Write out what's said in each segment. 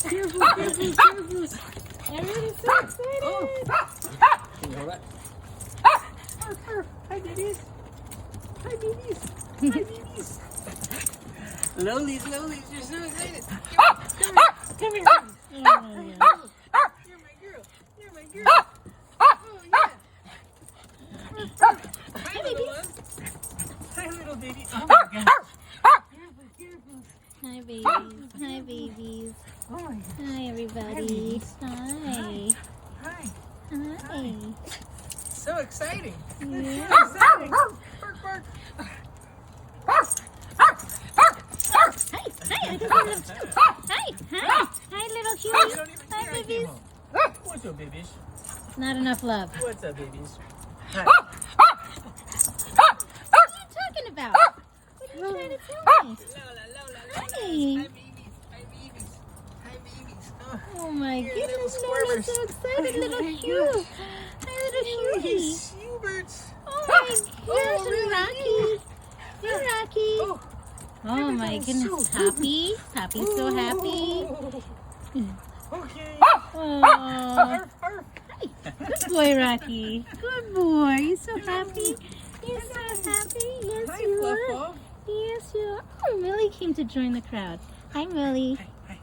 Careful, careful, careful. Everybody's so excited. Can you hold that? Hi, babies. Hi, babies. Hi, babies. Lolies, Lolies, you're so excited. Come here. Oh, my God. You're my girl. You're my girl. Oh, yeah. Hi, little one. Hi, little baby. Oh, my gosh. Careful, careful. Hi, babies. Hi, babies. Oh, my gosh. Hi, everybody. babies. Hi. Hi. Hi. So exciting. Yeah. So exciting. Bark, bark. Hi. Hi, little Huey. Hi. Hi. Hi, little You Huey. don't even Hi, care I came babies. home. What's up, babies? Not enough love. What's up, babies? Hi. What are you talking about? What are you trying to tell me? Lola, Lola, Lola. Hi. Hi, babies. Hi, babies. Hi, babies. Oh, Oh my You're goodness, little Lola's squirmers. so excited, Oh little my Hugh. gosh. Hi, little Huey. He's Huberts. Oh my gosh, really? Rocky. Hey, Rocky. Oh, Oh my everybody's goodness, so Poppy. Poppy's so happy. Okay. Oh, Arf, arf. good boy, Rocky. Good boy. You're so happy. You're so happy. Yes, Hi, you Fluff are. Ball. Yes, you are. Oh, Millie came to join the crowd. Hi, Millie. Hi, hi.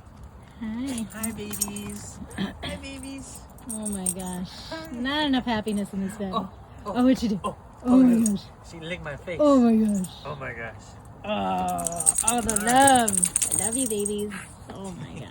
Hi. Hi, babies. Hi, babies. Oh my gosh. Not enough happiness in this family. Oh, Oh, what'd you do? Oh, Oh my no. gosh. She licked my face. Oh my gosh. Oh my gosh. Oh, all the love. I love you, babies. Oh my gosh.